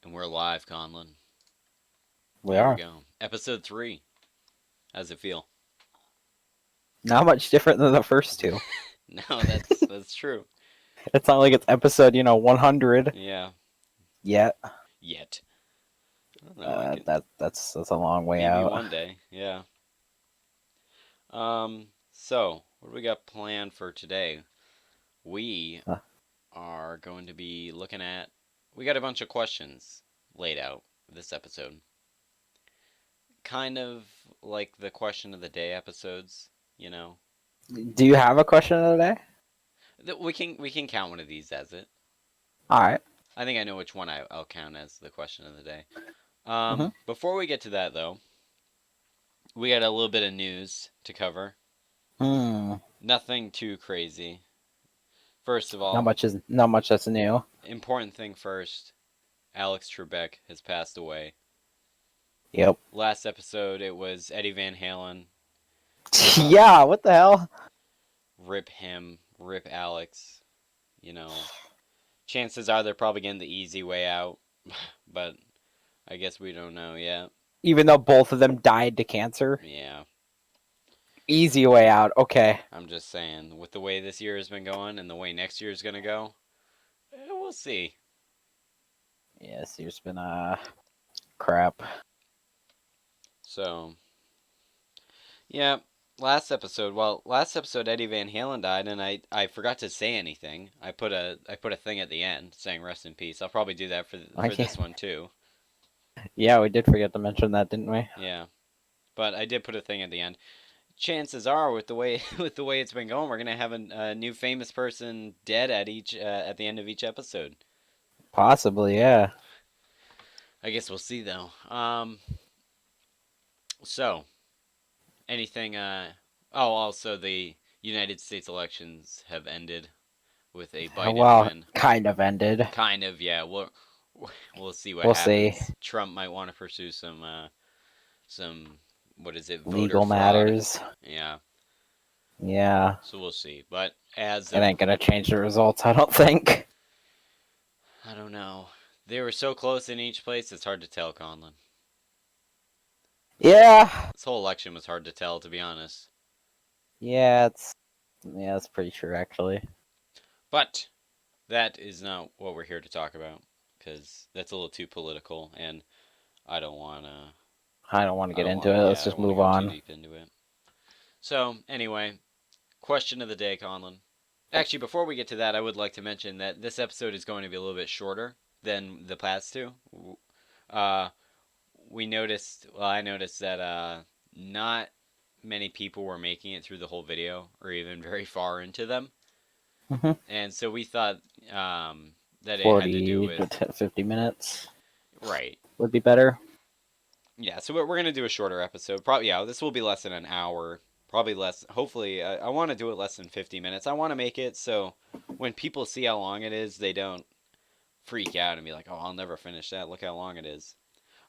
And we're live, Conlan. We Here we are. go. Episode 3. How's it feel? Not much different than the first two. No, that's true. It's not like it's episode, 100 Yeah. yet. Yet. I don't know. I could That's a long way maybe out. one day. Yeah. So what do we got planned for today? We Uh, are going to be looking at. We got a bunch of questions laid out this episode. Kind of like the question of the day episodes. You know. Do you have a question of the day? We can count one of these as it. All right. I think I know which one I'll count as the question of the day. Mm-hmm. Before we get to that, though, we got a little bit of news to cover. Hmm. Nothing too crazy. First of Not all, much that's new. important thing first. Alex Trebek has passed away. Yep. Last episode, it was Eddie Van Halen. Yeah. What the hell? Rip him. Rip Alex. You know, chances are they're probably getting the easy way out, but I guess we don't know yet. Even though both of them died to cancer, Yeah. easy way out. Okay. I'm just saying, with the way this year has been going and the way next year is going to go, we'll see. Yes, year's been crap. So, yeah, last episode Eddie Van Halen died, and I forgot to say anything. I put a thing at the end saying rest in peace. I'll probably do that for this one too. Yeah, we did forget to mention that, didn't we? Yeah, but I did put a thing at the end. Chances are, with the way with the way it's been going, we're gonna have a new famous person dead at the end of each episode. Possibly, yeah. I guess we'll see though. So anything? Oh, also the United States elections have ended with a Biden Well, win. kind of ended. Kind of, yeah. We'll see what We'll see. happens. Trump might want to pursue some what is it, voter Legal fraud. matters. Yeah. Yeah. So we'll see. But as It of ain't gonna change the results, I don't think. I don't know, they were so close in each place. It's hard to tell, Conlan. Yeah. This whole election was hard to tell, to be honest. It's pretty true actually. But that is not what we're here to talk about, because that's a little too political, and I don't want to. I don't want to I get don't into want. it. Yeah, Let's I don't just want to move go too on. deep into it. So anyway, question of the day, Conlan. Actually, before we get to that, I would like to mention that this episode is going to be a little bit shorter than the past two. Uh, we noticed. Well, I noticed that not many people were making it through the whole video, or even very far into them, Mm-hmm. and so we thought that it had to do 40 with to 50 minutes right. would be better. Yeah, so we're gonna do a shorter episode. Probably, yeah, this will be less than an hour. Probably less. Hopefully, I want to do it less than 50 minutes. I want to make it so when people see how long it is, they don't freak out and be like, "Oh, I'll never finish that. Look how long it is."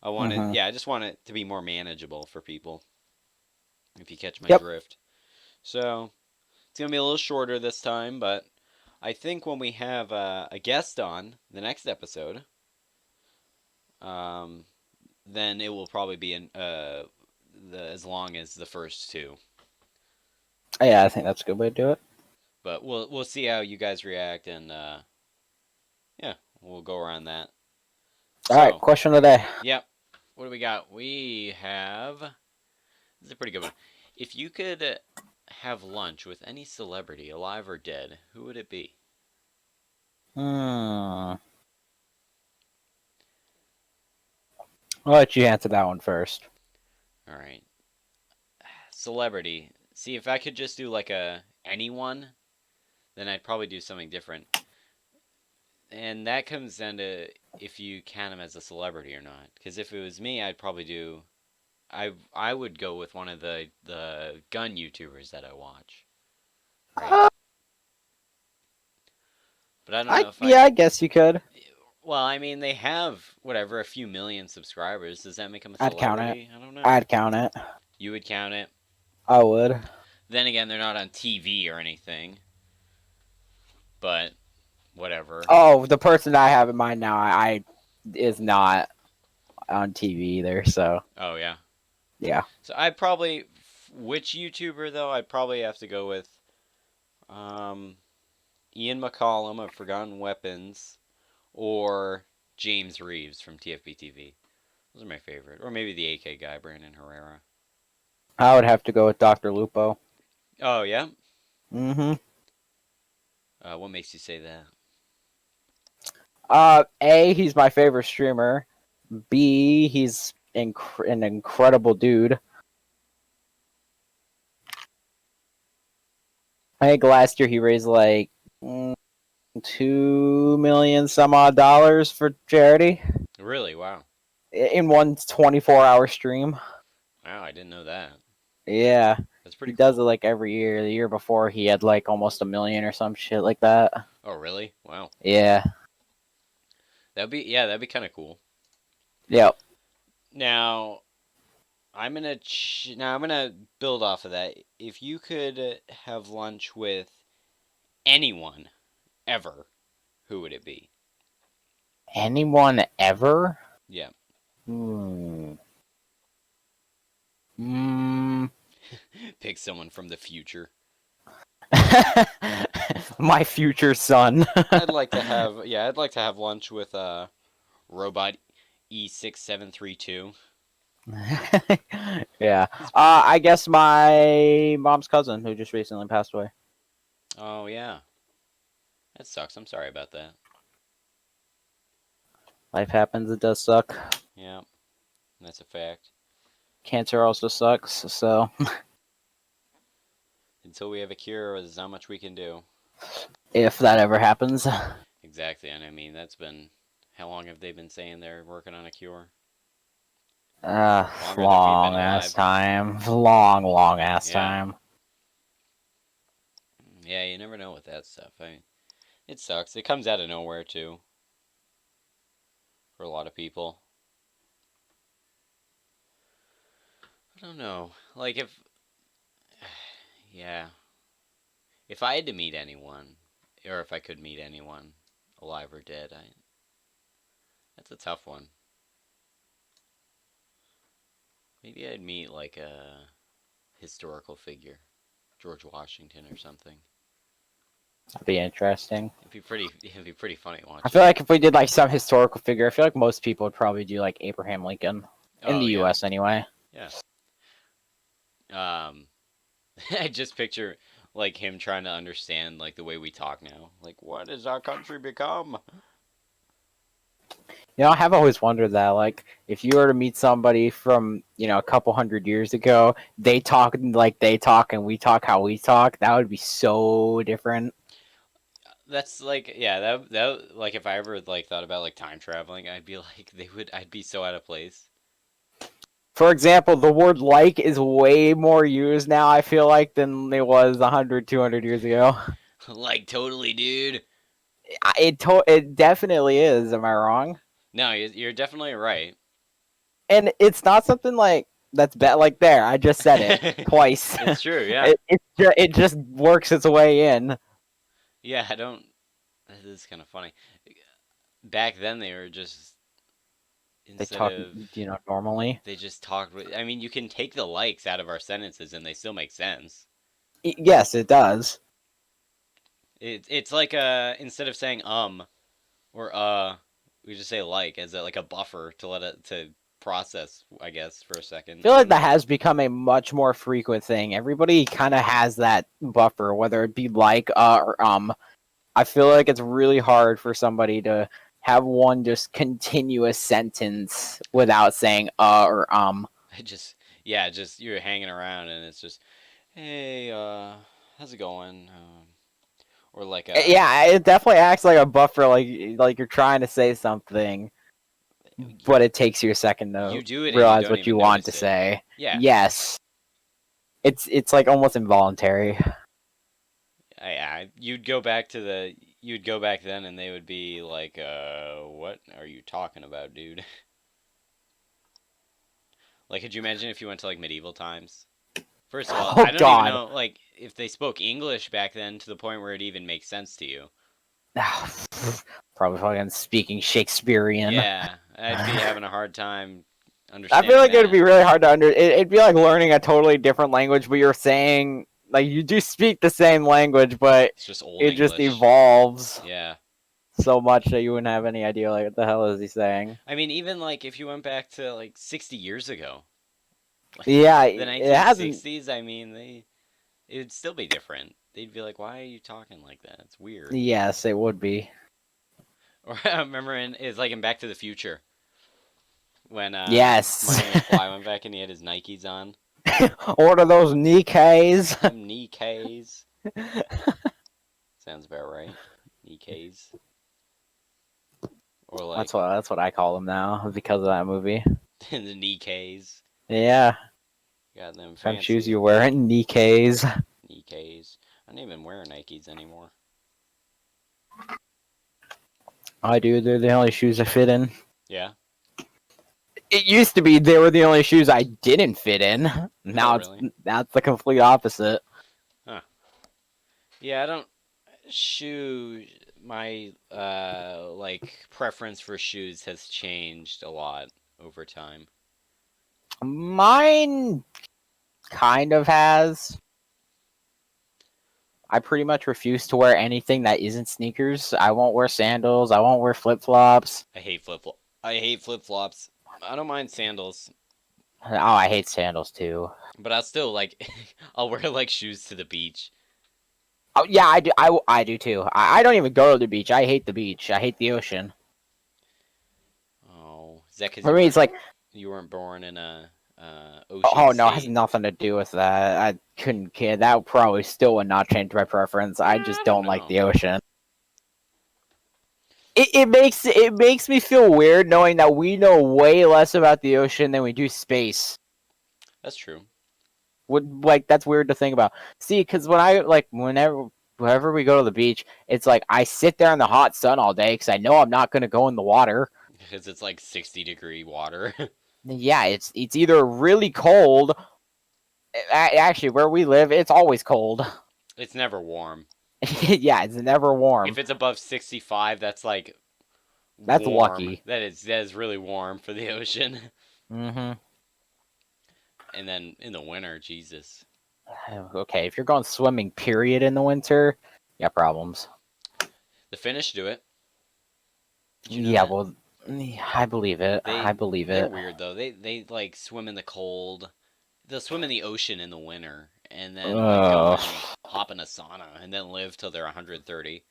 I want it. Mm-hmm. Yeah, I just want it to be more manageable for people. If you catch my Yep. drift. So it's gonna be a little shorter this time, but I think when we have a guest on the next episode, um, then it will probably be as long as the first two. Yeah, I think that's a good way to do it. But we'll see how you guys react, and yeah, we'll go around that. All right, So, question of the day. yep. What do we got? We have. This is a pretty good one. If you could have lunch with any celebrity, alive or dead, who would it be? Hmm. I'll let you answer that one first. All right. Celebrity. See, if I could just do like a anyone, then I'd probably do something different. And that comes down to if you count him as a celebrity or not. Because if it was me, I'd probably do. I would go with one of the gun YouTubers that I watch. Right. Uh, But I don't know if I guess you could. Well, I mean, they have whatever a few million subscribers. Does that make them a I'd count it. celebrity? I don't know. I'd count it. You would count it. I would. Then again, they're not on TV or anything. But whatever. Oh, the person I have in mind now, I is not on TV either. So Oh yeah. yeah. So I'd probably which YouTuber though? I'd probably have to go with um, Ian McCollum of Forgotten Weapons or James Reeves from TFB TV. Those are my favorite. Or maybe the AK guy, Brandon Herrera. I would have to go with Dr. Lupo. Oh yeah. Mm-hmm. What makes you say that? A, he's my favorite streamer. B, he's an incredible dude. I think last year he raised like 2 million some odd dollars for charity Really? Wow. in one 24-hour stream. Wow, I didn't know that. Yeah, That's he pretty does it cool. like every year. The year before he had like almost 1 million or some shit like that. Oh really? Wow. Yeah. That'd be kind of cool. Yep. Now I'm gonna build off of that. If you could have lunch with anyone ever, who would it be? Anyone ever? Yeah. Hmm. Mm. Pick someone from the future. My future son. I'd like to have lunch with robot E6732. Yeah. He's I guess my mom's cousin who just recently passed away. Oh yeah. That sucks. I'm sorry about that. Life happens. It does suck. Yeah, that's a fact. Cancer also sucks. So Until we have a cure, there's not much we can do. if that ever happens, Exactly, and I mean that's been how long have they been saying they're working on a cure? Longer than we've been long ass alive. time. Long ass Yeah, time. yeah. You never know with that stuff. It sucks. It comes out of nowhere too for a lot of people. I don't know. Like if, yeah, if I had to meet anyone, or if I could meet anyone, alive or dead, I that's a tough one. Maybe I'd meet like a historical figure, George Washington or something. That'd be interesting. It'd be pretty funny I feel watching. like if we did like some historical figure, I feel like most people would probably do like Abraham Lincoln in Oh the yeah, U.S. anyway. yeah. Um, I just picture like him trying to understand like the way we talk now. Like, what has our country become? You know, I have always wondered that, like, if you were to meet somebody from, a couple hundred years ago, they talk like they talk and we talk how we talk, that would be so different. That's like, yeah, that like if I ever like thought about like time traveling, I'd be like, I'd be so out of place. For example, the word like is way more used now, I feel like, than it was 100, 200 years ago. Like, totally, dude. It definitely is, am I wrong? No, you're definitely right. And it's not something like that's bad. Like there, I just said it twice. It's true, yeah. It just works its way in. Yeah, I don't. This is kind of funny. Back then, they were just They instead talk, of normally. they just talked with. I mean, you can take the likes out of our sentences and they still make sense. Yes, it does. It's like instead of saying or we just say like as like a buffer to let it to process, I guess, for a second. I feel like And that has become a much more frequent thing. Everybody kind of has that buffer, whether it be like or I feel like it's really hard for somebody to have one just continuous sentence without saying or I just yeah, just you're hanging around and it's just hey, how's it going? Or like Yeah, it definitely acts like a buffer, like you're trying to say something, but it takes you a second to you do it and you realize don't what you even want to notice it. say. Yeah, Yes, it's like almost involuntary. you'd go back then and they would be like, what are you talking about, dude? Like, could you imagine if you went to like medieval times? First of all, Oh I don't even God, know like if they spoke English back then to the point where it even makes sense to you. Probably fucking speaking Shakespearean. Yeah, I'd be having a hard time I feel understanding like it would that. be really hard to it'd be like learning a totally different language, but you're saying like you do speak the same language, but It's just old it just English. evolves Yeah. so much that you wouldn't have any idea like what the hell is he saying. I mean, even like if you went back to like 60 years ago, like Yeah, the it hasn't. 1960s, I mean, it'd still be different. They'd be like, "Why are you talking like that? It's weird." Yes, it would be. Or I remember it's like in Back to the Future when Yes. Marty McFly went back and he had his Nikes on. Order those Nikes. Them Nikes. Sounds about right. Nikes. Or like That's what I call them now because of that movie. the Nikes. Yeah, Got them kind of shoes fancy you wearing Nikes. Nikes. I don't even wear Nikes anymore. I do. They're the only shoes I fit in. Yeah. It used to be they were the only shoes I didn't fit in. Oh, Now really? that's the complete opposite. Huh. Yeah, I don't shoe my like preference for shoes has changed a lot over time. Mine kind of has. I pretty much refuse to wear anything that isn't sneakers. I won't wear sandals. I won't wear flip flops. I hate flip-flops. I don't mind sandals, Oh, I hate sandals too. but I'll still like I'll wear like shoes to the beach. Oh yeah, I do. I do too. I don't even go to the beach. I hate the beach. I hate the ocean. Oh, is that because For me, it's like, you weren't born in a ocean oh no, it has state? nothing to do with that. I couldn't care. That probably still would not change my preference. I I just don't don't like know. the ocean. It makes me feel weird knowing that we know way less about the ocean than we do space. That's true. Would like that's weird to think about. See, because when I like whenever we go to the beach, it's like I sit there in the hot sun all day because I know I'm not gonna go in the water. Because it's like 60-degree water. Yeah, it's either really cold. Actually, where we live, it's always cold. It's never warm. Yeah, it's never warm. If it's above 65, that's like That's warm. lucky. That is really warm for the ocean. Mm-hmm. And then in the winter, Jesus. Okay, if you're going swimming, period, in the winter, you got problems. The Finnish do it. Did you know Yeah, that? well, yeah, I believe it. I believe They're it. weird though. They like swim in the cold. They'll swim in the ocean in the winter and then like go Ugh. and hop in a sauna and then live till they're 130.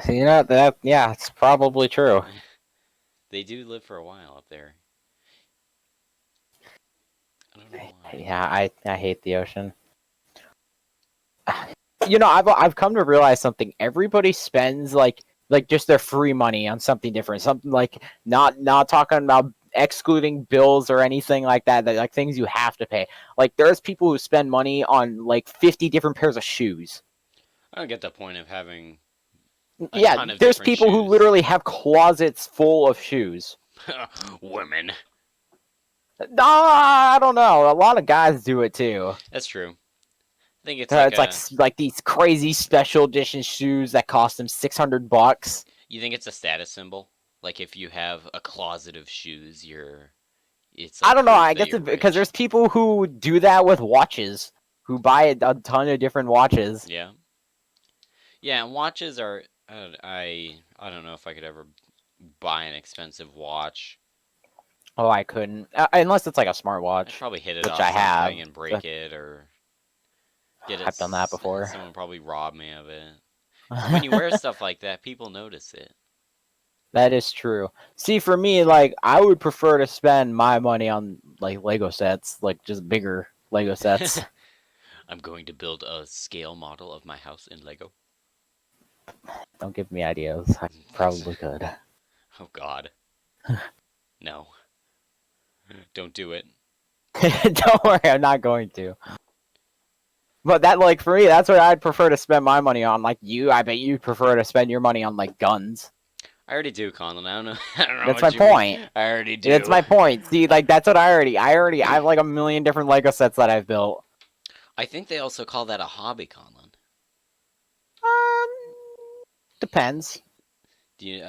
You know that? Yeah, it's probably true. They do live for a while up there. I don't know why. Yeah, I hate the ocean. You know, I've come to realize something. Everybody spends like just their free money on something different. Something like not talking about excluding bills or anything like that. That like things you have to pay. Like there's people who spend money on like 50 different pairs of shoes. I don't get the point of having a Yeah, ton of there's different people who shoes. literally have closets full of shoes. Women. No, I don't know. A lot of guys do it too. That's true. I think it's like It's like a. like these crazy special edition shoes that cost them $600. You think it's a status symbol? Like if you have a closet of shoes, it's I like don't know. proof I that guess you're it's because rich. there's people who do that with watches, who buy a ton of different watches. Yeah. Yeah, and watches are. I don't know if I could ever buy an expensive watch. Oh, I couldn't unless it's like a I'd smartwatch, probably hit it which off I have. something and break it or get it. I've done that before. Someone probably rob me of it. Because when you wear stuff like that, people notice it. That is true. See, for me, like I would prefer to spend my money on like Lego sets, like just bigger Lego sets. I'm going to build a scale model of my house in Lego. Don't give me ideas. I probably could. Oh God. No. Don't do it. Don't worry, I'm not going to. But that, like, for me, that's what I'd prefer to spend my money on. Like you, I bet you prefer to spend your money on like guns. I already do, Conlan. I don't know. I don't know That's my what you mean. point. I already That's do. my point. See, like that's what I have like a million different Lego sets that I've built. I think they also call that a hobby, Conlan. Um, Depends. Do you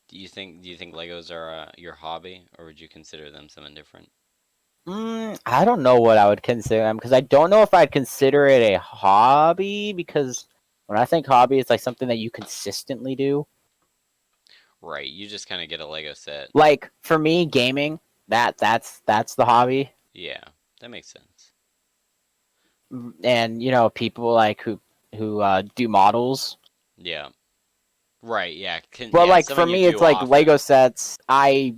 do you think Legos are your hobby, or would you consider them something different? I don't know what I would consider them because I don't know if I'd consider it a hobby because when I think hobby, it's like something that you consistently do. Right, you just kind of get a Lego set. Like for me, gaming that's the hobby, Yeah, that makes sense. and people like who do models. Yeah. Right, yeah. But Yeah, like for something you me, it's do like Lego often. sets. I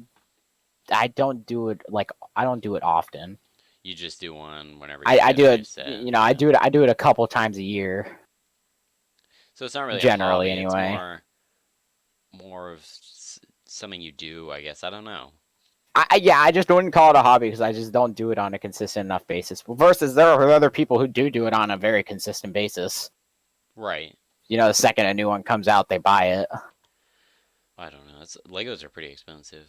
don't do it like I don't do it often. You just do one whenever you I get a do it. nice set. Yeah. I do it a couple times a year, So it's not really a generally hobby. It's anyway. more of something you do, I guess. I don't know. Yeah, I just wouldn't call it a hobby because I just don't do it on a consistent enough basis. Versus there are other people who do it on a very consistent basis. Right. The second a new one comes out, they buy it. I don't know. Legos are pretty expensive.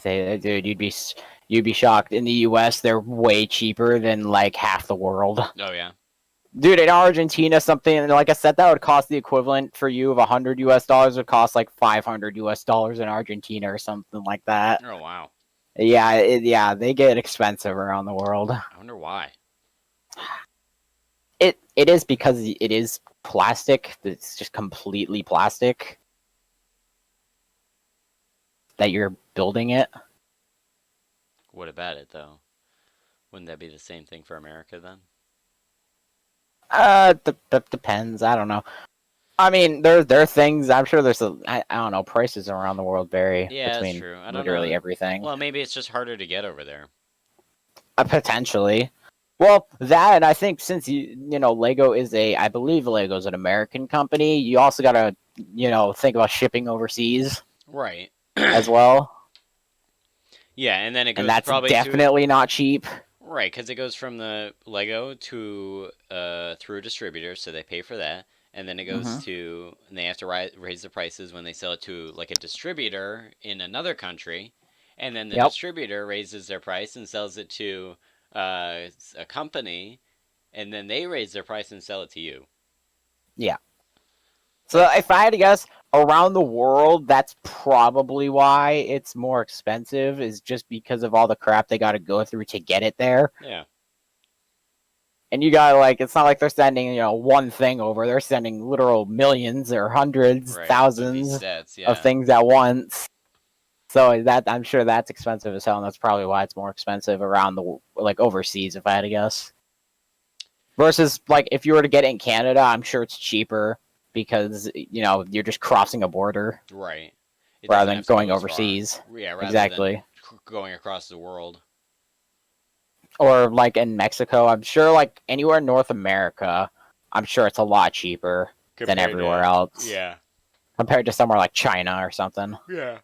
Dude, you'd be shocked. In the U.S., they're way cheaper than like half the world. Oh yeah. Dude, in Argentina, something like I said that would cost the equivalent for you of $100 would cost like $500 in Argentina or something like that. Oh wow. Yeah, yeah, they get expensive around the world. I wonder why. It is because it is plastic. It's just completely plastic that you're building it. What about it though? Wouldn't that be the same thing for America then? Depends. I don't know. I mean, there are things. I'm sure there's I don't know. Prices around the world vary Yeah, that's between true. I don't literally know. everything. Well, maybe it's just harder to get over there. Potentially. Well, that and I think since Lego is I believe Lego's an American company. You also gotta think about shipping overseas Right. as well, Yeah, and then it and goes that's probably to definitely not cheap. right because it goes from the Lego to through a distributor, so they pay for that, and then it goes Hmm. to and they have to raise the prices when they sell it to like a distributor in another country, and then the Yep. distributor raises their price and sells it to a company, and then they raise their price and sell it to you. Yeah. So So that's if I had to guess, around the world, that's probably why it's more expensive. Is just because of all the crap they got to go through to get it there. yeah, And you got like, it's not like they're sending one thing over. They're sending literal millions or hundreds, right of these thousands sets, of yeah. things at once. So that I'm sure that's expensive as hell, and that's probably why it's more expensive around the like overseas. If I had to guess, versus like if you were to get it in Canada, I'm sure it's cheaper because you're just crossing a border Right. It rather doesn't than have to going go as far. overseas. Yeah, rather than Exactly. going across the world. Or like in Mexico, I'm sure like anywhere in North America, I'm sure it's a lot cheaper than Compared everywhere to else yeah. compared to somewhere like China or something. Yeah.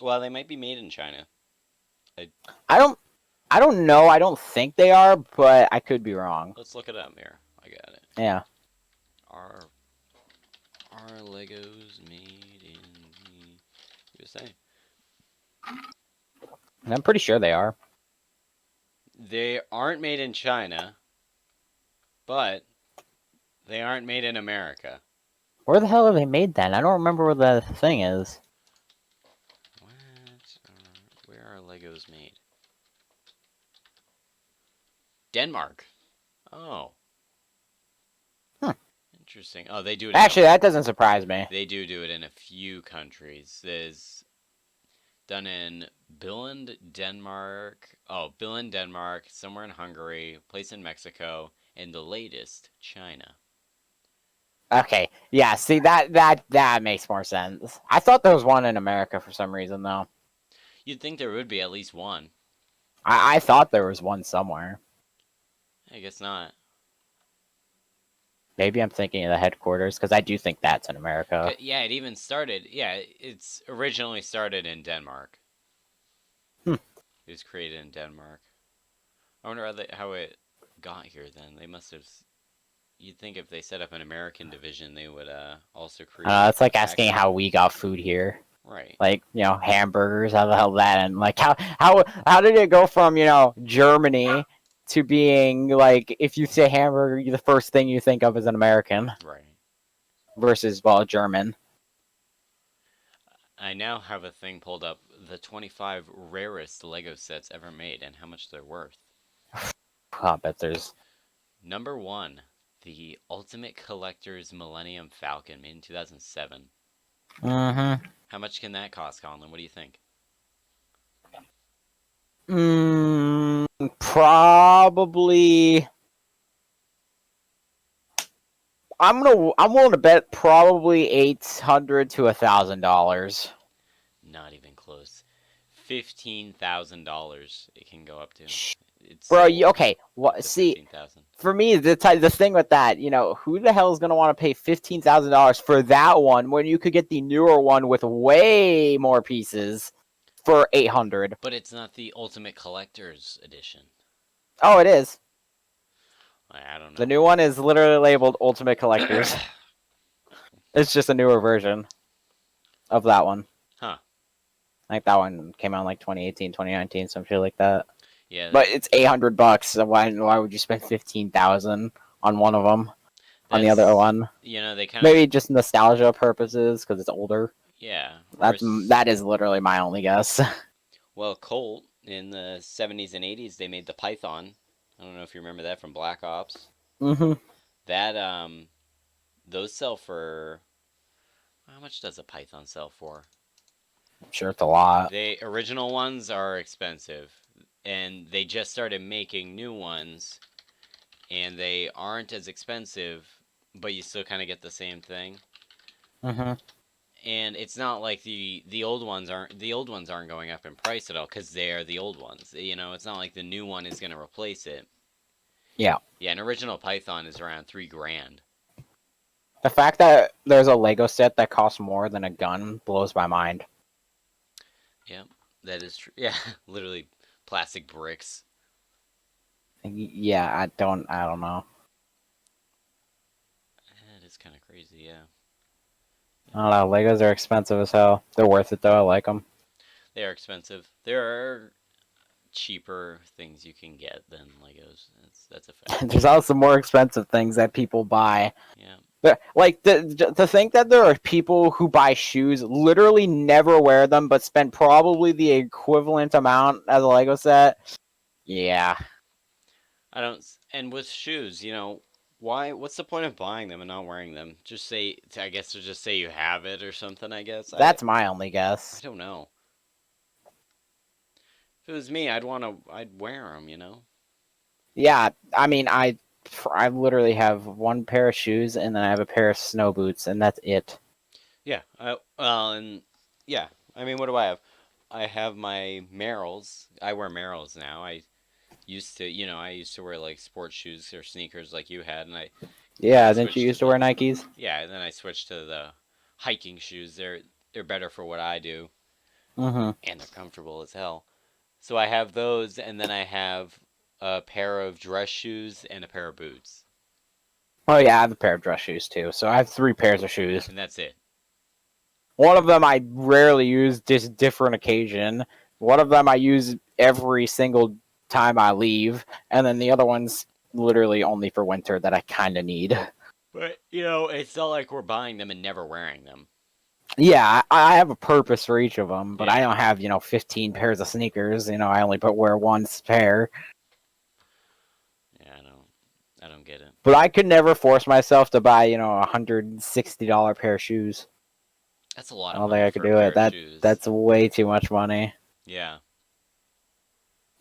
Well, they might be made in China. I, I don't I don't know. I don't think they are, but I could be wrong. let's look it up here. I got it. Yeah. Are are Legos made in the USA? And I'm pretty sure they are. They aren't made in China, but they aren't made in America. Where the hell are they made then? I don't remember where the thing is. What? Where are Legos made? Denmark. Oh, Hmm. interesting. Oh, they do it in Actually, that doesn't surprise me. they do it in a few countries. There's done in Billund, Denmark. Oh, Billund, Denmark, somewhere in Hungary, place in Mexico, and the latest, China. Okay. Yeah, see that makes more sense. I thought there was one in America for some reason though. You'd think there would be at least one. I thought there was one somewhere. I guess not. Maybe I'm thinking of the headquarters because I do think that's in America. Yeah, it even started. Yeah, it's originally started in Denmark. Hmm. It was created in Denmark. I wonder how it got here then. They must have. You'd think if they set up an American division, they would also create It's like asking factories. how we got food here. Right. Like hamburgers, how the hell that, and like how did it go from Germany to being like if you say hamburger, the first thing you think of is an American. Right. versus, well, German. I now have a thing pulled up, the 25 rarest Lego sets ever made and how much they're worth. I bet there's. Number one, the Ultimate Collector's Millennium Falcon made in 2007. Mm-hmm. How much can that cost, Conlan? What do you think? Probably. I'm willing to bet probably $800 to $1,000. Not even close. $15,000 it can go up to. It's Bro, sold okay. What? to See, 15,000. for me, the thing with that, who the hell is gonna want to pay $15,000 for that one when you could get the newer one with way more pieces for 800? But it's not the Ultimate Collector's Edition. Oh, it is. I don't The know. new one is literally labeled Ultimate Collectors. It's just a newer version of that one. Huh. Like that one came out in like 2018, 2019, some shit like that. Yeah, But it's $800. So why would you spend 15,000 on one of them? On the other that's, one, they kind of, maybe just nostalgia purposes because it's older. yeah. That is literally my only guess. Well, Colt in the 70s and 80s, they made the Python. I don't know if you remember that from Black Ops. Mm-hmm. That, those sell for, how much does a Python sell for? I'm sure it's a lot. The original ones are expensive, and they just started making new ones, and they aren't as expensive, but you still kind of get the same thing. Mm-hmm. And it's not like the old ones aren't going up in price at all because they are the old ones. It's not like the new one is going to replace it. Yeah. Yeah, an original Python is around 3 grand. The fact that there's a Lego set that costs more than a gun blows my mind. Yeah, that is true. Yeah, literally plastic bricks. Yeah, I don't know. That is kind of crazy. Yeah. I don't know. Legos are expensive as hell. They're worth it though. I like them. They are expensive. There are cheaper things you can get than Legos. That's a fact. There's also more expensive things that people buy. Yeah. Like to think that there are people who buy shoes, literally never wear them, but spend probably the equivalent amount as a Lego set. Yeah, I don't. And with shoes, why? What's the point of buying them and not wearing them? Just say, I guess, to just say you have it or something. I guess. I that's my only I guess. don't know. If it was me, I'd wear them. Yeah, I mean, I literally have one pair of shoes and then I have a pair of snow boots, and that's it. Yeah. Well, and yeah. I mean, what do I have? I have my Merrells. I wear Merrells now. I used to wear like sports shoes or sneakers like you had, and I kind Yeah, of didn't you switched to used to wear the Nikes? yeah, and then I switched to the hiking shoes. They're better for what I do, Mm-hmm. and they're comfortable as hell. So I have those, and then I have a pair of dress shoes and a pair of boots, Oh yeah, I have a pair of dress shoes too. So I have three pairs of shoes. and that's it. One of them I rarely use, just different occasion. One of them I use every single time I leave, and then the other one's literally only for winter that I kind of need. But it's not like we're buying them and never wearing them. Yeah, I have a purpose for each of them, but I Yeah, don't have 15 pairs of sneakers. I only wear one pair. yeah, I don't get it. But I could never force myself to buy $160 pair of shoes. That's a lot I of don't think money I could for a do pair it. of That shoes. that's way too much money. Yeah,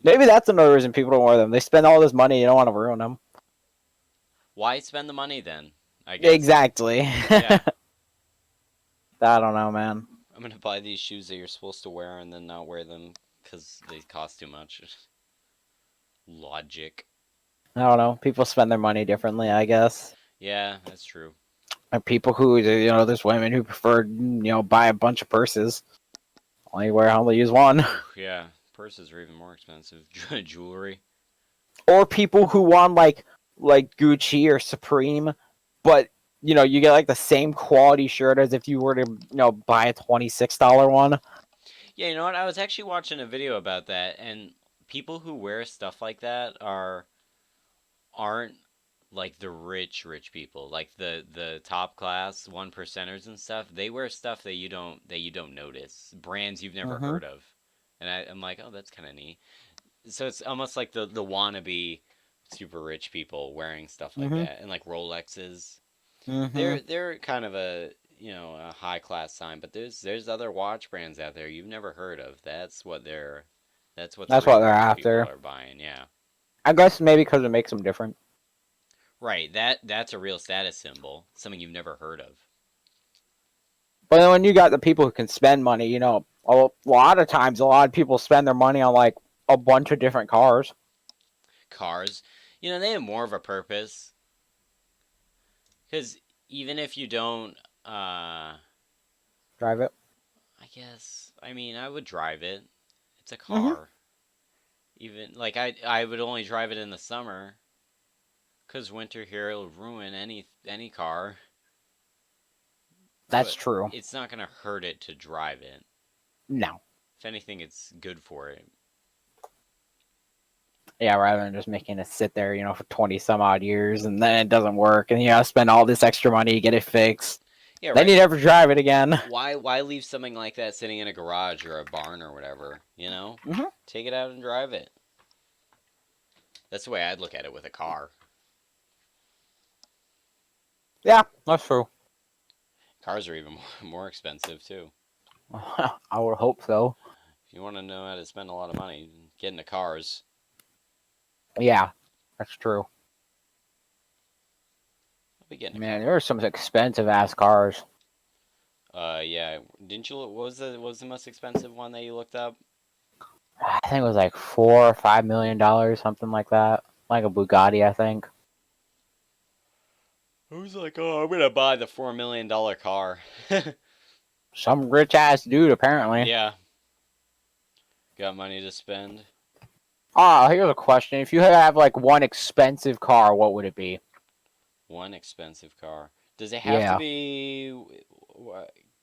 Maybe that's another reason people don't wear them. They spend all this money, you don't want to ruin them. why spend the money then? I guess. Exactly. Yeah, I don't know, man. I'm gonna buy these shoes that you're supposed to wear and then not wear them because they cost too much. Logic. I don't know. People spend their money differently, I guess. Yeah, that's true. And people who, there's women who prefer, buy a bunch of purses. Only use one. Yeah, purses are even more expensive. Jewelry. Or people who want like Gucci or Supreme, but you get like the same quality shirt as if you were to buy a $26 one. Yeah, you know what? I was actually watching a video about that, and people who wear stuff like that aren't like the rich people, like the top class one percenters and stuff. They wear stuff that you don't notice, brands you've never Mm-hmm. heard of, and I'm like, oh, that's kind of neat. So it's almost like the wannabe super rich people wearing stuff like Mm-hmm. that, and like Rolexes. Mm-hmm. They're kind of a a high class sign, but there's other watch brands out there you've never heard of. That's what the That's what real they're rich people after. are buying. Yeah. I guess maybe because it makes them different. Right, that's a real status symbol, something you've never heard of. But then when you got the people who can spend money, a lot of times, a lot of people spend their money on like a bunch of different cars. Cars, they have more of a purpose because even if you don't, Drive it. I guess, I mean, I would drive it. It's a Mm-hmm. car. Even like I would only drive it in the summer because winter here will ruin any car. That's But true. it's not gonna hurt it to drive it. No. If anything, it's good for it. Yeah, rather than just making it sit there, for 20 some odd years and then it doesn't work and you gotta spend all this extra money to get it fixed. Yeah, Then right. you never drive it again. Why leave something like that sitting in a garage or a barn or whatever? Hmm. Take it out and drive it. That's the way I'd look at it with a car. Yeah, that's true. Cars are even more expensive too. I would hope so. If you want to know how to spend a lot of money, get into cars. Yeah, that's true. I'll be getting a Man, car. there are some expensive ass cars. Yeah. Didn't you? What was the most expensive one that you looked up? I think it was like $4 or $5 million, something like that. Like a Bugatti, I think. Who's like, oh, I'm gonna buy the $4 million car. Some rich ass dude, apparently. Yeah, got money to spend. Oh, here's a question. If you have like one expensive car, what would it be? One expensive car. Does it have to Yeah. be?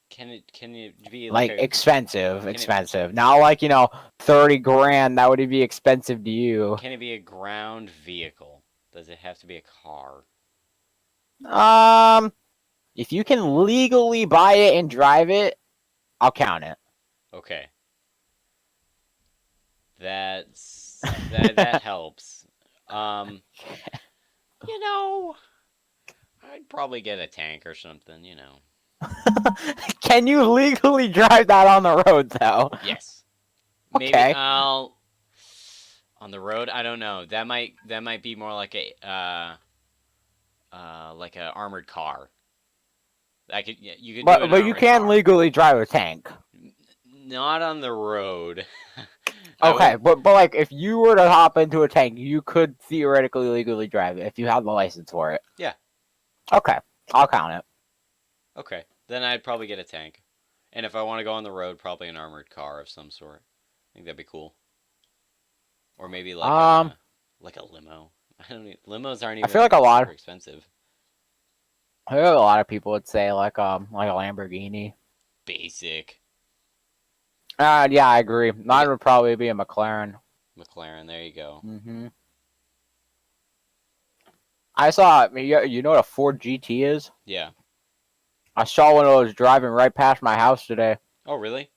Can it be like Like a? expensive, Can it expensive. Not like, 30 grand, that would be expensive to you. can it be a ground vehicle? Does it have to be a car? Um, if you can legally buy it and drive it, I'll count it. Okay, that helps. Um, you know, I'd probably get a tank or something. Can you legally drive that on the road, though? Yes. Maybe Okay. I'll on the road. I don't know. That might be more like like a armored car. You could do an But you armored can car. legally drive a tank. Not on the road. I Okay, would. but like if you were to hop into a tank, you could theoretically legally drive it if you had the license for it. Yeah. Okay, I'll count it. Okay. Then I'd probably get a tank. And if I want to go on the road, probably an armored car of some sort. I think that'd be cool. Or maybe Um, like a limo. I don't know. Limos aren't I feel even like a lot. super expensive. I feel like a lot of people would say like a Lamborghini. Basic. Yeah, I agree. I Mine get would probably be a McLaren. McLaren. There you go. Hmm. I saw. You know what a Ford GT is? Yeah. I saw one of those driving right past my house today. Oh, really?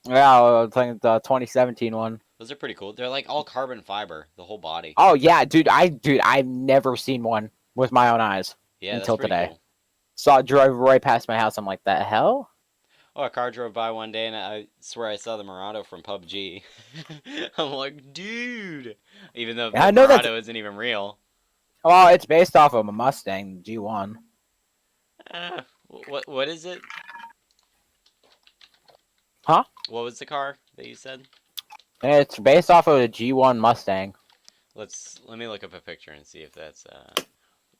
Yeah, I think the 2017 one. Those are pretty cool. They're like all carbon fiber, the whole body. Oh yeah, I've never seen one with my own eyes Yeah, that's until pretty today. cool. Saw it drive right past my house. I'm like, the hell? Oh, a car drove by one day and I swear I saw the Murado from PUBG. I'm like, dude. Even though Yeah, the I know that's. Murado isn't even real. Well, it's based off of a Mustang G1. What is it? Huh? What was the car that you said? It's based off of a G1 Mustang. Let me look up a picture and see if that's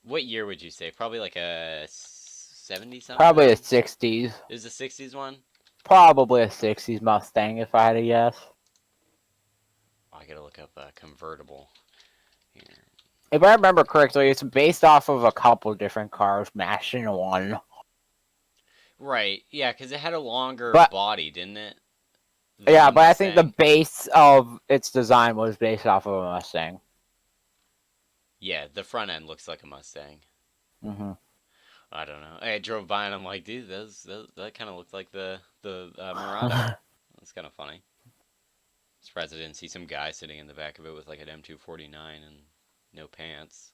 what year would you say? Probably like a 70 Probably a something? 60s. Is the 60s one? Probably a 60s Mustang, if I had to guess. Oh, I gotta look up a convertible here. If I remember correctly, it's based off of a couple different cars mashed into one. Right, yeah, because it had a longer But body, didn't it? Than yeah, the but I think the Mustang. base of its design was based off of a Mustang. Yeah, the front end looks like a Mustang. Hmm. I don't know. I drove by and I'm like, dude, that kind of looked like the Murado. That's kind of funny. Surprised I didn't see some guy sitting in the back of it with like an M249 and no pants.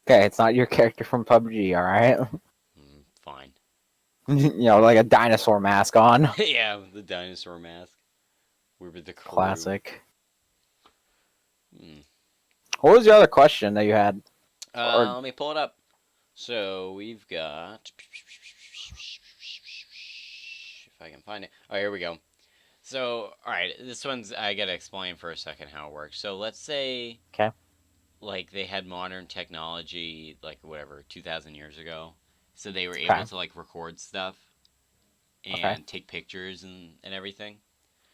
Okay, it's not your character from PUBG, all right? Fine. Like a dinosaur mask on. Yeah, the dinosaur mask. We were the crew. Classic. Hmm. What was the other question that you had? Or Let me pull it up. So we've got. If I can find it. Oh, here we go. So, alright, this one's. I gotta explain for a second how it works. So, let's say, okay, like, they had modern technology, like, whatever, 2,000 years ago. So they were able okay, to, like, record stuff okay. and take pictures and everything.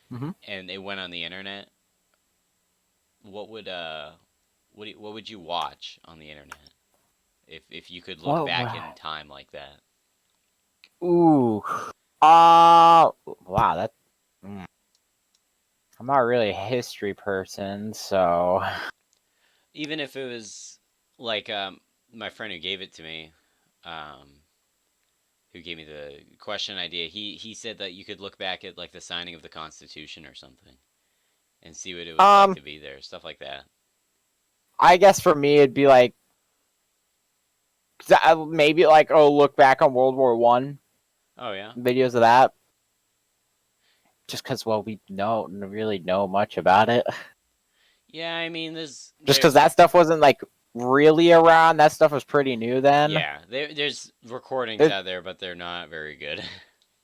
Hmm. And they went on the internet. What would, what would you watch on the internet if you could look What? back in time like that? Ooh. Wow. That. Mm. I'm not really a history person, so. Even if it was like my friend who gave it to me, um, who gave me the question idea, he said that you could look back at like the signing of the Constitution or something and see what it was like Um, to be there, stuff like that. I guess for me it'd be like maybe like look back on World War I, Oh yeah, videos of that, just because we don't really know much about it. yeah. I mean, there's Just there, because that stuff wasn't like really around. That stuff was pretty new then. yeah. There's recordings There, out there, but they're not very good.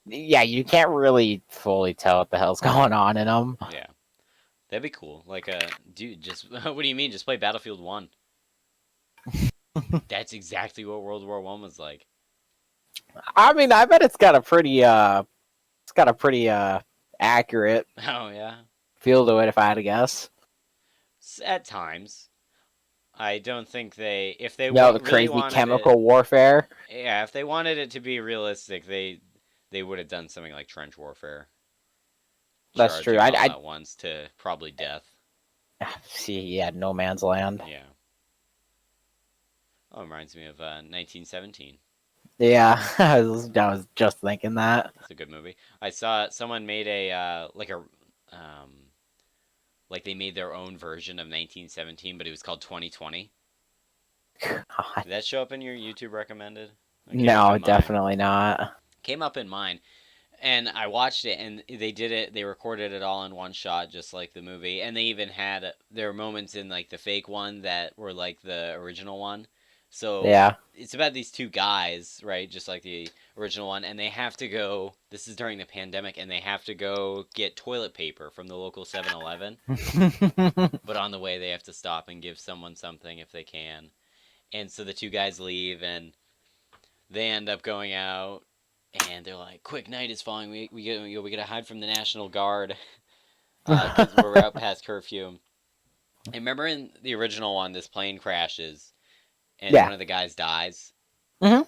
yeah, you can't really fully tell what the hell's going on in them. Yeah, that'd be cool. Like, dude, just what do you mean? Just play Battlefield One. That's exactly what World War One was like. I mean, I bet it's got a pretty accurate Oh yeah, feel to it if I had to guess. at times. I don't think if they The really crazy wanted it, chemical warfare. yeah, if they wanted it to be realistic, they would have done something like trench warfare, That's true. charging all at once to probably death. See. Yeah, no man's land. Yeah. Oh, it reminds me of 1917. Yeah, I was just thinking that. It's a good movie. I saw someone made a like they made their own version of 1917, but it was called 2020. God. Did that show up in your YouTube recommended? It came up No, in mine. definitely not. Came up in mine. And I watched it, and they did it. They recorded it all in one shot, just like the movie. And they even had there were moments in like the fake one that were like the original one. So Yeah. it's about these two guys, right? Just like the original one, and they have to go. This is during the pandemic, and they have to go get toilet paper from the local 7-Eleven. But on the way, they have to stop and give someone something if they can. And so the two guys leave, and they end up going out and they're like, "Quick, night is falling. We gotta hide from the National Guard because we're out past curfew." And remember in the original one, this plane crashes and Yeah. one of the guys dies. Hmm.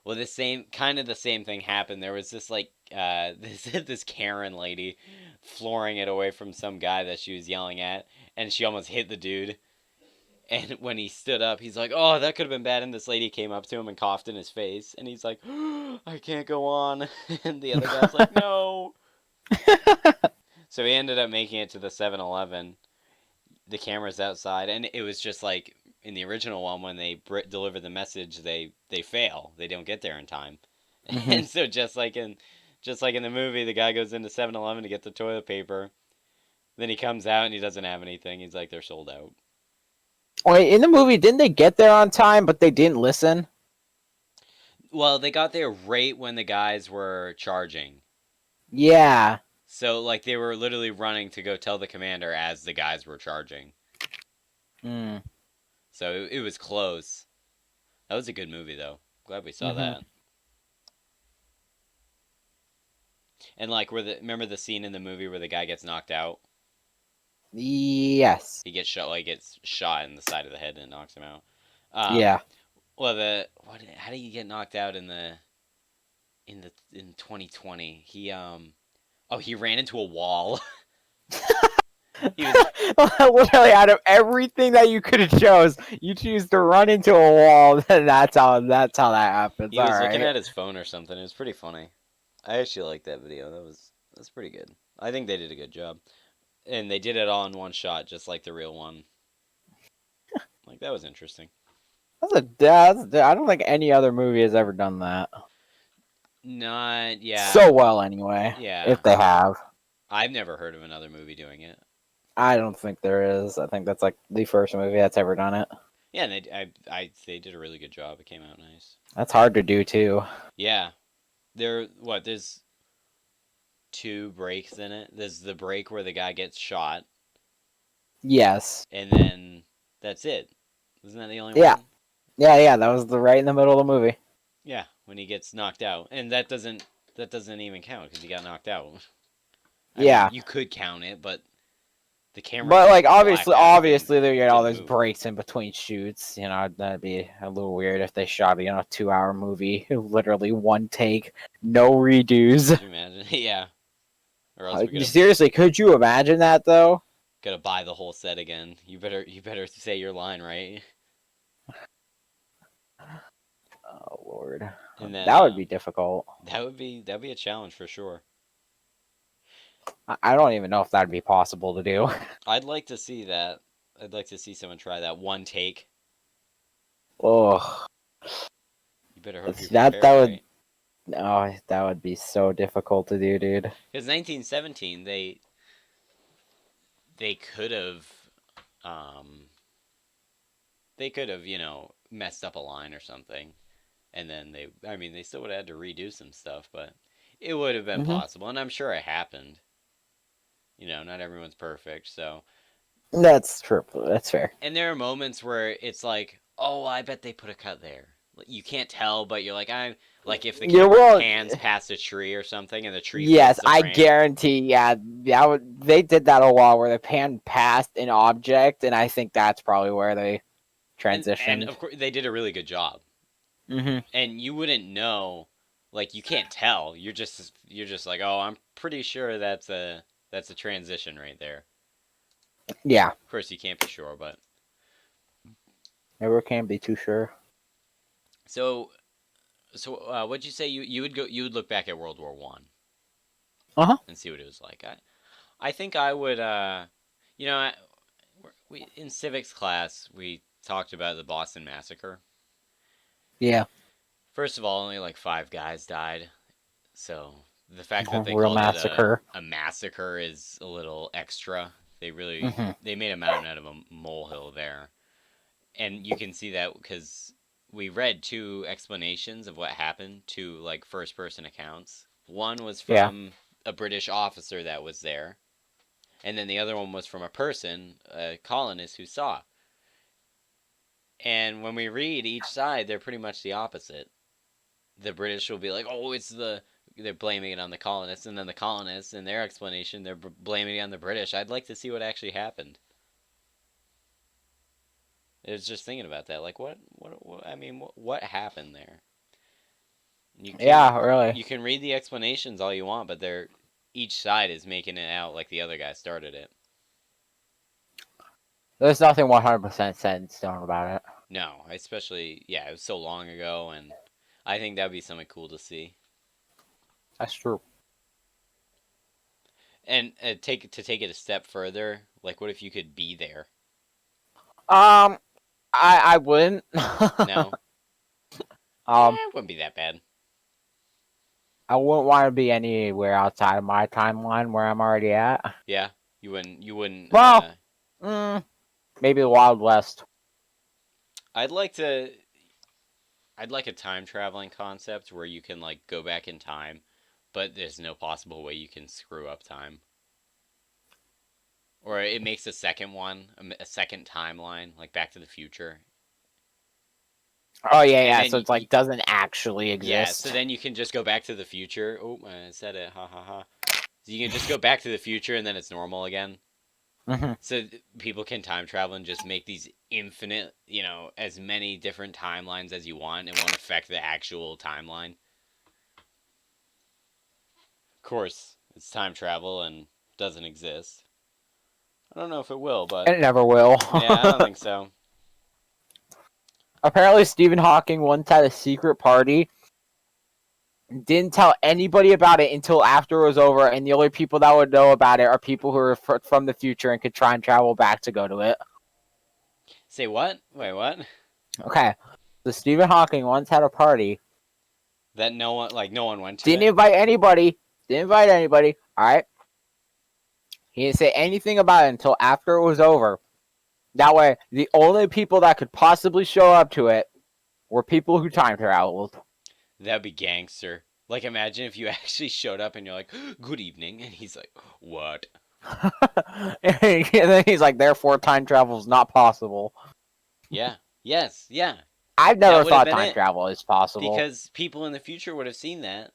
Well, the same thing happened. There was this like this Karen lady flooring it away from some guy that she was yelling at, and she almost hit the dude. And when he stood up, he's like, "Oh, that could have been bad." And this lady came up to him and coughed in his face, and he's like, "I can't go on." And the other guy's like, "No." So he ended up making it to the 7-Eleven. The camera's outside, and it was just like in the original one when they deliver the message, they fail. They don't get there in time. Hmm. And so just like in the movie, the guy goes into 7-Eleven to get the toilet paper. Then he comes out and he doesn't have anything. He's like, "They're sold out." Wait, in the movie, didn't they get there on time, but they didn't listen? Well, they got there right when the guys were charging. Yeah. So like they were literally running to go tell the commander as the guys were charging. Mm. So it was close. That was a good movie though. Glad we saw Hmm. that. And like where the remember the scene in the movie where the guy gets knocked out? Yes. He gets shot like gets shot in the side of the head and it knocks him out. Um Yeah. well the what how did he get knocked out in 2020? He he ran into a wall. He was Literally, out of everything that you could have chose, you choose to run into a wall. Then that's how that happens. he All was looking right. at his phone or something. It was pretty funny. I actually liked that video. That's pretty good. I think they did a good job, and they did it all in one shot, just like the real one. Like that was interesting. I don't think any other movie has ever done that Not yeah, so well. Anyway, yeah. if they have, I've never heard of another movie doing it. I don't think there is. I think that's like the first movie that's ever done it. Yeah, and they did a really good job. It came out nice. That's hard to do too. Yeah, there's two breaks in it. There's the break where the guy gets shot, Yes. and then that's it. Isn't that the only Yeah. one? Yeah. That was the right in the middle of the movie. Yeah, when he gets knocked out, and that doesn't even count because he got knocked out. I mean, Yeah. you could count it, but the camera But like blacked obviously, out. It obviously there you get all didn't those move. breaks in between shoots. That'd be a little weird if they shot a 2-hour movie, literally one take, no redos. Could you imagine? Yeah. Or else we Seriously, could you imagine that though? gotta buy the whole set again. You better say your line right. Oh Lord, And then that would be difficult. that'd be a challenge for sure. I don't even know if that'd be possible to do. I'd like to see that. I'd like to see someone try that one take. Oh, You better hope you're that prepared, would right? that would be so difficult to do, dude. Because 1917, they could have um they could have messed up a line or something, and then I mean they still would have had to redo some stuff, but it would have been Hmm. possible, and I'm sure it happened. Not everyone's perfect, so That's true. That's fair. and there are moments where it's like, oh, I bet they put a cut there. You can't tell, but you're like, I like if the You camera will. pans past a tree or something and the tree Yes, fills the I frame. guarantee. Yeah, they did that a lot where they pan past an object, and I think that's probably where they And transitioned. of course they did a really good job. Hmm. And you wouldn't know, like you can't tell. You're just like, "Oh, I'm pretty sure that's a transition right there." Yeah, Of course you can't be sure, but never can be too sure. so what'd you say you would look back at World War 1 Uh huh. and see what it was like. I think I would you know, I, we in civics class we talked about the Boston Massacre. Yeah, First of all, only like 5 guys died. So the fact that they real called it massacre. a massacre is a little extra. Hmm. They made a mountain out of a molehill there, and you can see that because we read two explanations of what happened, two like first person accounts. One was Yeah. from a British officer that was there, and then the other one was from a person, a colonist who saw. And when we read each side, they're pretty much the opposite. The British will be like, "Oh, they're blaming it on the colonists," and then the colonists, in their explanation, they're blaming it on the British. I'd like to see what actually happened. I was just thinking about that, like what I mean, what happened there? Yeah, really. You can read the explanations all you want, but each side is making it out like the other guy started it. There's nothing 100% set in stone about it. No, especially yeah, it was so long ago, and I think that'd be something cool to see. That's true. And take it a step further, like what if you could be there? Um, I wouldn't. No, it wouldn't be that bad. I wouldn't want to be anywhere outside of my timeline where I'm already at. Yeah, you wouldn't. Well, mm, maybe the Wild West. I'd like to. I'd like a time traveling concept where you can like go back in time, but there's no possible way you can screw up time. Or it makes a second one, a second timeline, like Back to the Future. Oh yeah, And yeah. then So it's like doesn't actually yeah, so exist. then you can just go back to the future. Oh, I said it. Ha ha ha. So you can just go back to the future and then it's normal again. Hmm. So people can time travel and just make these infinite, as many different timelines as you want. It won't affect the actual timeline. Of course, it's time travel and doesn't exist. I don't know if it will, but And it never will. yeah, I don't think so. Apparently, Stephen Hawking once had a secret party, didn't tell anybody about it until after it was over, and the only people that would know about it are people who are from the future and could try and travel back to go to it. Say what? Wait, what? Okay, so Stephen Hawking once had a party, That no one went to didn't it? invite anybody, all right? He didn't say anything about it until after it was over. That way, the only people that could possibly show up to it were people who time traveled. That'd be gangster. Like, imagine if you actually showed up and you're like, good evening, and he's like, what? And then he's like, therefore, time travel is not possible. Yeah. Yes. Yeah. I've That never would have thought been time it. travel is possible. Because people in the future would have seen that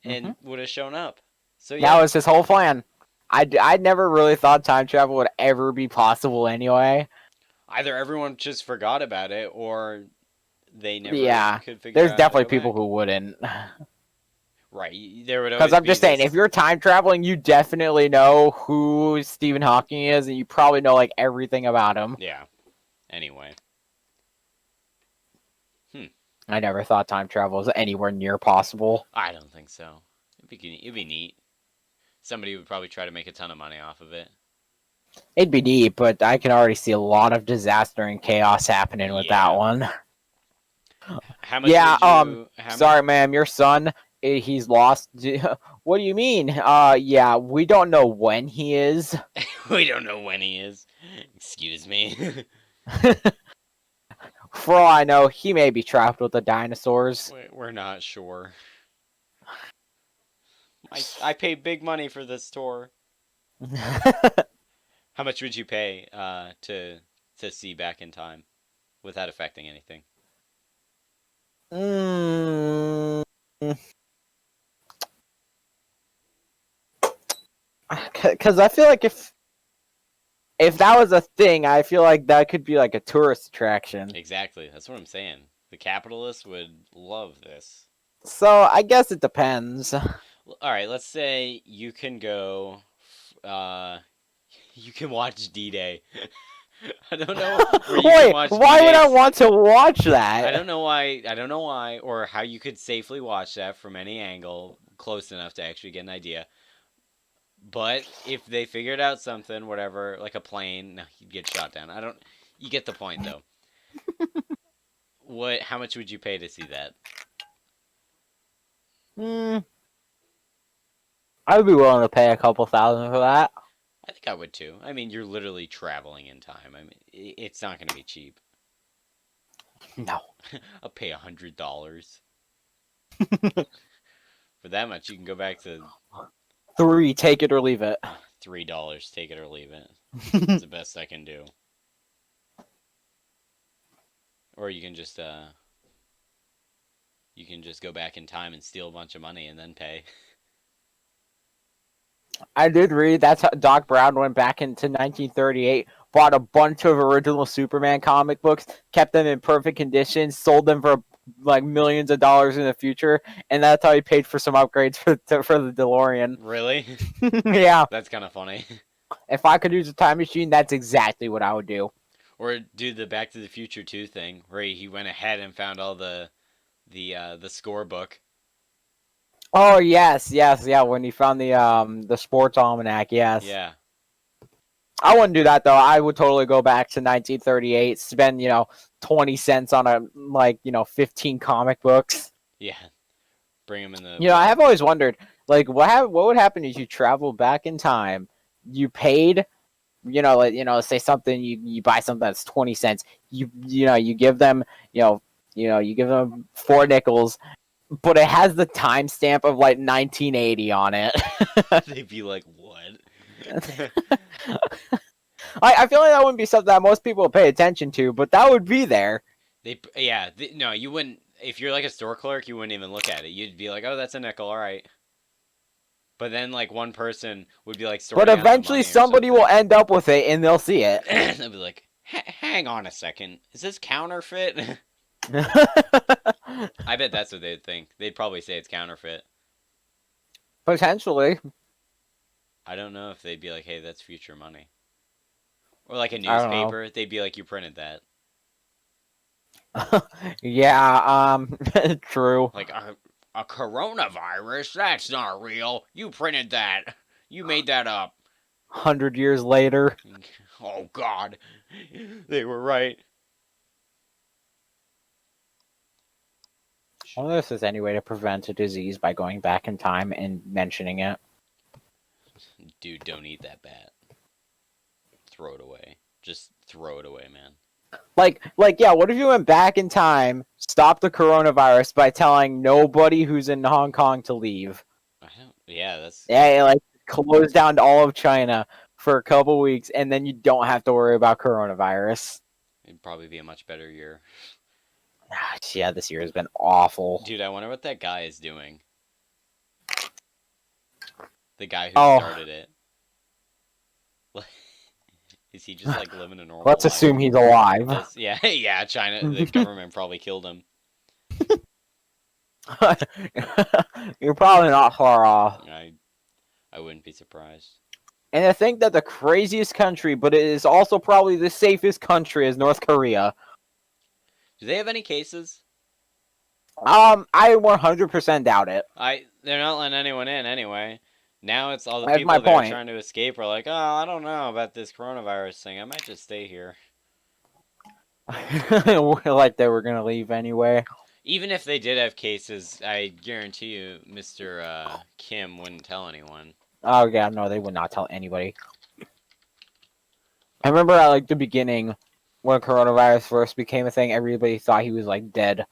Hmm. and would have shown up. So, That yeah. was his whole plan. I never really thought time travel would ever be possible anyway. Either everyone just forgot about it or they never Yeah, could figure there's out how to definitely go people back. who wouldn't. Right. There would Because always I'm be just saying, if this. you're time traveling, you definitely know who Stephen Hawking is, and you probably know like everything about him. Yeah. Anyway. Hmm. I never thought time travel was anywhere near possible. I don't think so. It'd be neat. Somebody would probably try to make a ton of money off of it. It'd be neat, but I can already see a lot of disaster and chaos happening with that Yeah. one. How much Yeah, would you? sorry, ma'am, your son, he's lost. What do you mean? Yeah, we don't know when he is. We don't know when he is. Excuse me. For all I know, he may be trapped with the dinosaurs. We're not sure. I paid big money for this tour. How much would you pay to see back in time without affecting anything? mm, Because I feel like if that was a thing, I feel like that could be like a tourist attraction. Exactly. That's what I'm saying. The capitalists would love this. So I guess it depends. All right, let's say you can go. Uh, you can watch D-Day. I don't know where you can Wait, watch why would D-Day. I want to watch I that? don't know why. I don't know why, or how you could safely watch that from any angle close enough to actually get an idea. But if they figured out something, whatever, like a plane, no, you'd get shot down. I don't. You get the point, though. What? How much would you pay to see that? Hmm, I would be willing to pay a couple thousand for that. I think I would too. I mean, you're literally traveling in time. I mean, it's not going to be cheap. No. I'll pay $100 for that much. You can go back to 3, take it or leave it. $3. Take it or leave it. It's the best I can do. Or you can just go back in time and steal a bunch of money and then pay. I did read that's how Doc Brown went back into 1938, bought a bunch of original Superman comic books, kept them in perfect condition, sold them for like millions of dollars in the future, and that's how he paid for some upgrades for the DeLorean. Really? Yeah, That's kind of funny. if I could use a time machine, that's exactly what I would do. Or do the Back to the Future 2 thing, where he went ahead and found all the scorebook. Oh yes, yes, yeah. When he found the sports almanac, yes. Yeah. I wouldn't do that though. I would totally go back to 1938, spend 20 cents on 15 comic books. Yeah. Bring him in the I have always wondered, like, what would happen if you travel back in time? You paid, say something, you buy something that's 20 cents. You give them, you give them 4 nickels, but it has the timestamp of like 1980 on it. They'd be like, "What?" I feel like that wouldn't be something that most people would pay attention to, but that would be there. No, you wouldn't. If you're like a store clerk, you wouldn't even look at it. You'd be like, "Oh, that's a nickel, all right." But then like one person would be like But sorting out the eventually money or somebody something. will end up with it and they'll see it. They'll be like, "Hang on a second, is this counterfeit?" I bet that's what they'd think. They'd probably say it's counterfeit. Potentially. I don't know if they'd be like, "Hey, that's future money." Or like a I don't know. newspaper, they'd be like, you printed that. Yeah, true. Like a coronavirus? That's not real. You printed that. You made that up. 100 years later. Oh God, they were right. I wonder if there's any way to prevent a disease by going back in time and mentioning it. Dude, don't eat that bat. Throw it away. Just throw it away, man. Yeah, what if you went back in time, stopped the coronavirus by telling nobody who's in Hong Kong to leave? I don't. Yeah, that's. Yeah, like close down all of China for a couple weeks, and then you don't have to worry about coronavirus. It'd probably be a much better year. Yeah, this year has been awful. Dude, I wonder what that guy is doing. The guy who Oh, started it. Is he just like living a normal let's life? assume he's alive. Yeah, yeah, China, the government probably killed him. You're probably not far off. I wouldn't be surprised. And I think that the craziest country, but it is also probably the safest country, is North Korea. Do they have any cases? I 100% doubt it. They're not letting anyone in anyway. Now it's all the That's people my that are point. trying to escape are like, oh, I don't know about this coronavirus thing. I might just stay here. Like they were gonna leave anyway. Even if they did have cases, I guarantee you, Mr. Kim wouldn't tell anyone. Oh yeah, no, they would not tell anybody. I remember at like the beginning when coronavirus first became a thing, everybody thought he was like dead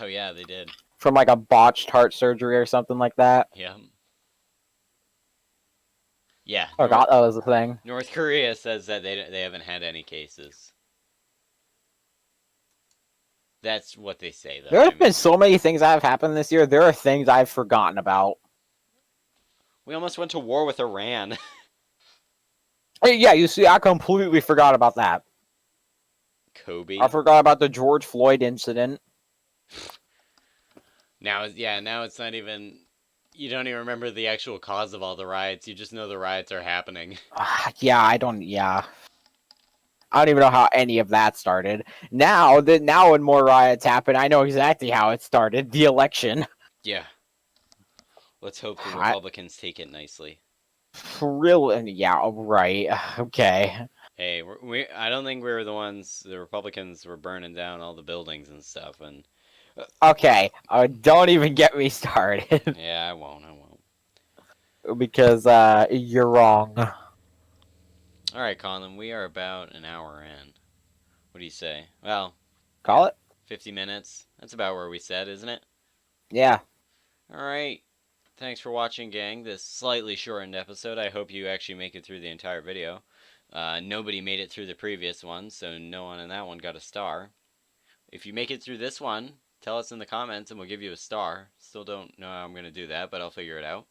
Oh yeah, they did. from like a botched heart surgery or something like that. Yeah. Yeah. I forgot that was the thing. North Korea says that they haven't had any cases. That's what they say, though. There have been so many things that have happened this year. There are things I've forgotten about. We almost went to war with Iran. Hey, yeah, you see, I completely forgot about that. Kobe. I forgot about the George Floyd incident. Now it's not even. You don't even remember the actual cause of all the riots. You just know the riots are happening. Yeah, I don't even know how any of that started. Now when more riots happen, I know exactly how it started. The election. Yeah. Let's hope the Republicans take it nicely. Really? Yeah, right. Okay. Hey, I don't think we were the ones. The Republicans were burning down all the buildings and stuff, and Okay. Don't even get me started. yeah, I won't. Because you're wrong. All right, Conlan, we are about an hour in. What do you say? Well, Call it? 50 minutes. That's about where we said, isn't it? Yeah. All right. Thanks for watching, gang. This slightly shortened episode. I hope you actually make it through the entire video. Nobody made it through the previous one, so no one in that one got a star. If you make it through this one, tell us in the comments and we'll give you a star. Still don't know how I'm going to do that, but I'll figure it out.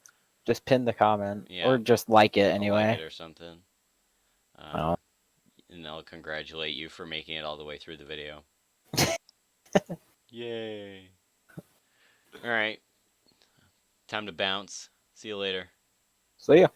Just pin the comment. Yeah. Or just like it anyway. I'll like it or something. And I'll congratulate you for making it all the way through the video. Yay. Alright. Time to bounce. See you later. See ya.